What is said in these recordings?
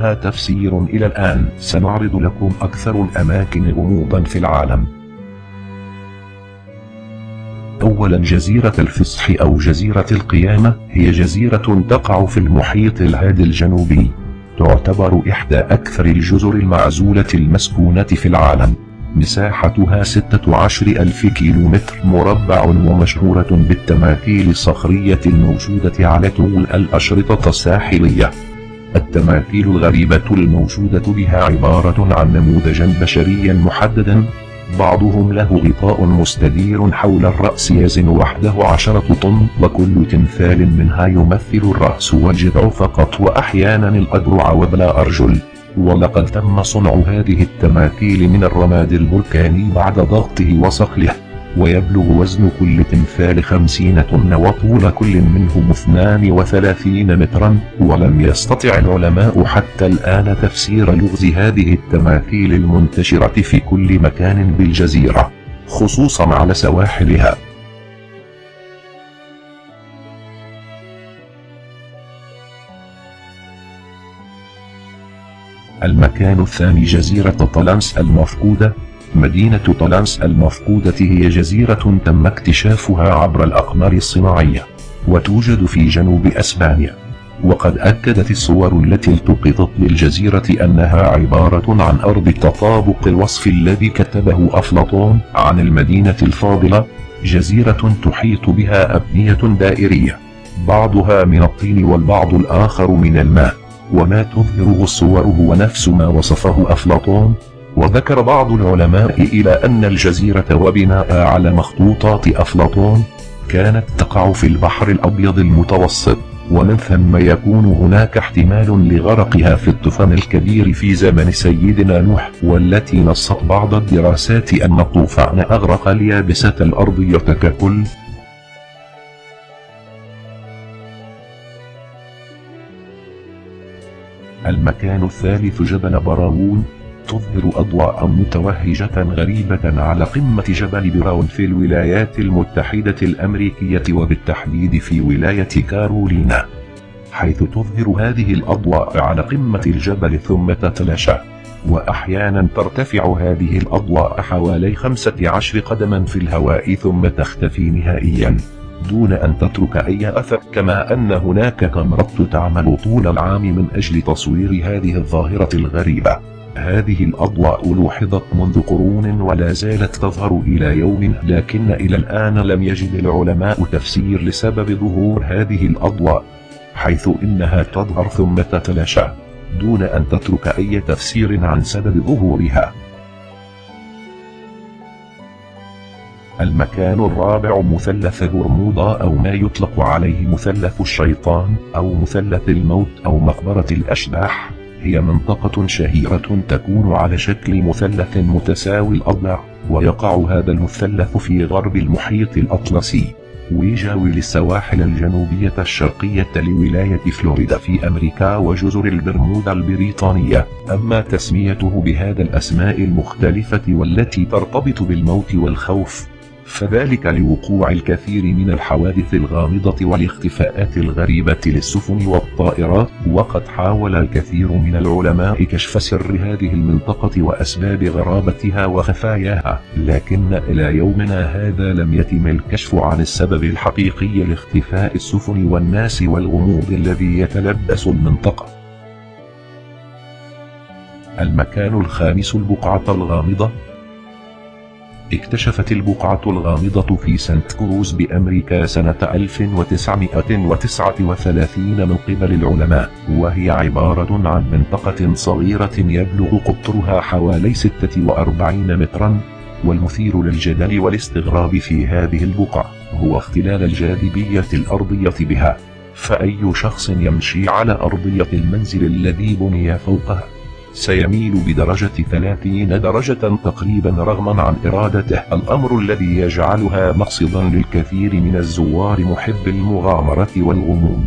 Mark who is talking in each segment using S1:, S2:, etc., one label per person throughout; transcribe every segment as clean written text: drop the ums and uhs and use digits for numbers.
S1: لها تفسير إلى الآن. سنعرض لكم أكثر الأماكن غموضا في العالم. أولا، جزيرة الفصح أو جزيرة القيامة، هي جزيرة تقع في المحيط الهادي الجنوبي. تعتبر إحدى أكثر الجزر المعزولة المسكونة في العالم. مساحتها 16,000 كيلومتر مربع، ومشهورة بالتماثيل الصخرية الموجودة على طول الأشرطة الساحلية. التماثيل الغريبة الموجودة بها عبارة عن نموذجا بشريا محددا، بعضهم له غطاء مستدير حول الرأس يزن وحده 10 طن، وكل تمثال منها يمثل الرأس والجذع فقط، وأحيانا الأذرع وبلا أرجل. ولقد تم صنع هذه التماثيل من الرماد البركاني بعد ضغطه وصقله، ويبلغ وزن كل تمثال 50 طن، وطول كل منهم 32 مترا. ولم يستطع العلماء حتى الآن تفسير لغز هذه التماثيل المنتشرة في كل مكان بالجزيرة، خصوصا على سواحلها. المكان الثاني، جزيرة طلنس المفقودة. مدينة طلنس المفقودة هي جزيرة تم اكتشافها عبر الأقمار الصناعية، وتوجد في جنوب أسبانيا. وقد أكدت الصور التي التقطت للجزيرة أنها عبارة عن أرض التطابق الوصفي الذي كتبه أفلاطون عن المدينة الفاضلة، جزيرة تحيط بها أبنية دائرية، بعضها من الطين والبعض الآخر من الماء. وما تظهره الصور هو نفس ما وصفه أفلاطون. وذكر بعض العلماء إلى أن الجزيرة وبناء على مخطوطات أفلاطون كانت تقع في البحر الأبيض المتوسط، ومن ثم يكون هناك احتمال لغرقها في الطوفان الكبير في زمن سيدنا نوح، والتي نصت بعض الدراسات أن الطوفان أغرق اليابسة الأرضية ككل. المكان الثالث، جبل براون. تظهر أضواء متوهجة غريبة على قمة جبل براون في الولايات المتحدة الأمريكية، وبالتحديد في ولاية كارولينا، حيث تظهر هذه الأضواء على قمة الجبل ثم تتلاشى. وأحيانا ترتفع هذه الأضواء حوالي 15 قدما في الهواء ثم تختفي نهائيا دون أن تترك أي أثر. كما أن هناك كاميرات تعمل طول العام من أجل تصوير هذه الظاهرة الغريبة. هذه الأضواء لوحظت منذ قرون ولا زالت تظهر إلى يومنا، لكن إلى الآن لم يجد العلماء تفسير لسبب ظهور هذه الأضواء، حيث إنها تظهر ثم تتلاشى دون أن تترك أي تفسير عن سبب ظهورها. المكان الرابع، مثلث برمودا، أو ما يطلق عليه مثلث الشيطان أو مثلث الموت أو مقبرة الأشباح. هي منطقة شهيرة تكون على شكل مثلث متساوي الأضلاع، ويقع هذا المثلث في غرب المحيط الأطلسي، ويجاور السواحل الجنوبية الشرقية لولاية فلوريدا في أمريكا وجزر البرمودا البريطانية. أما تسميته بهذا الأسماء المختلفة والتي ترتبط بالموت والخوف، فذلك لوقوع الكثير من الحوادث الغامضة والاختفاءات الغريبة للسفن والطائرات. وقد حاول الكثير من العلماء كشف سر هذه المنطقة وأسباب غرابتها وخفاياها، لكن إلى يومنا هذا لم يتم الكشف عن السبب الحقيقي لاختفاء السفن والناس والغموض الذي يتلبس المنطقة. المكان الخامس، البقعة الغامضة. اكتشفت البقعة الغامضة في سانت كروز بأمريكا سنة 1939 من قبل العلماء، وهي عبارة عن منطقة صغيرة يبلغ قطرها حوالي 46 مترا. والمثير للجدل والاستغراب في هذه البقعة هو اختلال الجاذبية الأرضية بها، فأي شخص يمشي على أرضية المنزل الذي بني فوقها سيميل بدرجة 30 درجة تقريبا رغما عن إرادته، الأمر الذي يجعلها مقصدا للكثير من الزوار محب المغامرة والغموض.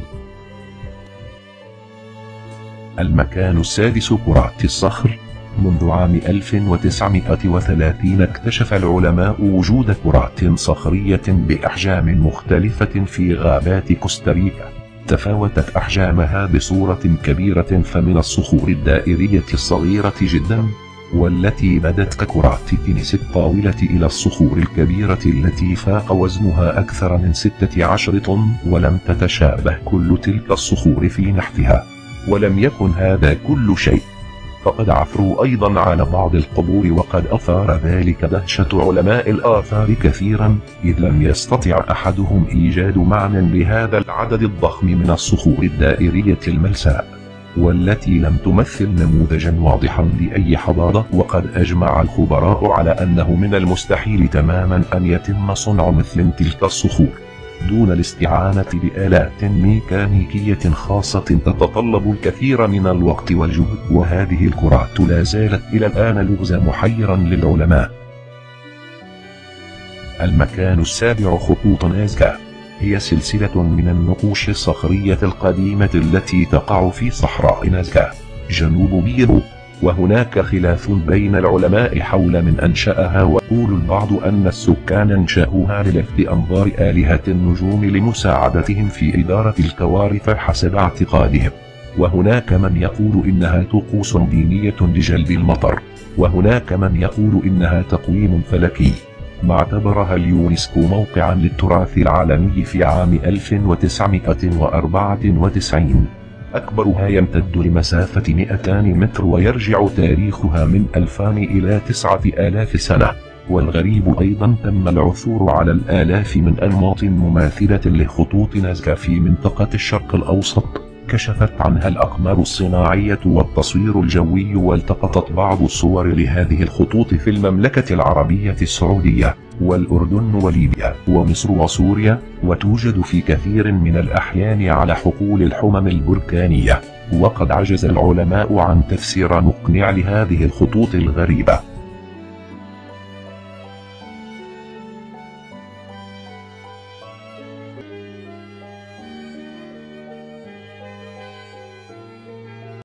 S1: المكان السادس، كرات الصخر. منذ عام 1930 اكتشف العلماء وجود كرات صخرية بأحجام مختلفة في غابات كوستاريكا، تفاوتت أحجامها بصورة كبيرة، فمن الصخور الدائرية الصغيرة جدا والتي بدت ككرات تنس الطاولة إلى الصخور الكبيرة التي فاق وزنها أكثر من 16 طن، ولم تتشابه كل تلك الصخور في نحتها. ولم يكن هذا كل شيء، فقد عثروا أيضا على بعض القبور، وقد أثار ذلك دهشة علماء الآثار كثيرا، إذ لم يستطع أحدهم إيجاد معنى لهذا العدد الضخم من الصخور الدائرية الملساء، والتي لم تمثل نموذجا واضحا لأي حضارة. وقد أجمع الخبراء على أنه من المستحيل تماما أن يتم صنع مثل تلك الصخور دون الاستعانة بآلات ميكانيكية خاصة تتطلب الكثير من الوقت والجهد، وهذه الكرات لا زالت إلى الآن لغز محيرا للعلماء. المكان السابع: خطوط نازكا. هي سلسلة من النقوش الصخرية القديمة التي تقع في صحراء نازكا جنوب بيرو، وهناك خلاف بين العلماء حول من أنشأها، ويقول البعض أن السكان أنشأوها للفت أنظار آلهة النجوم لمساعدتهم في إدارة الكوارث حسب اعتقادهم، وهناك من يقول إنها طقوس دينية لجلب المطر، وهناك من يقول إنها تقويم فلكي. ما اعتبرها اليونسكو موقعا للتراث العالمي في عام 1994. أكبرها يمتد لمسافة 200 متر، ويرجع تاريخها من 2000 إلى 9000 سنة. والغريب أيضا تم العثور على الآلاف من أنماط مماثلة لخطوط نازكا في منطقة الشرق الأوسط، كشفت عنها الأقمار الصناعية والتصوير الجوي، والتقطت بعض الصور لهذه الخطوط في المملكة العربية السعودية والأردن وليبيا ومصر وسوريا، وتوجد في كثير من الأحيان على حقول الحمم البركانية. وقد عجز العلماء عن تفسير مقنع لهذه الخطوط الغريبة.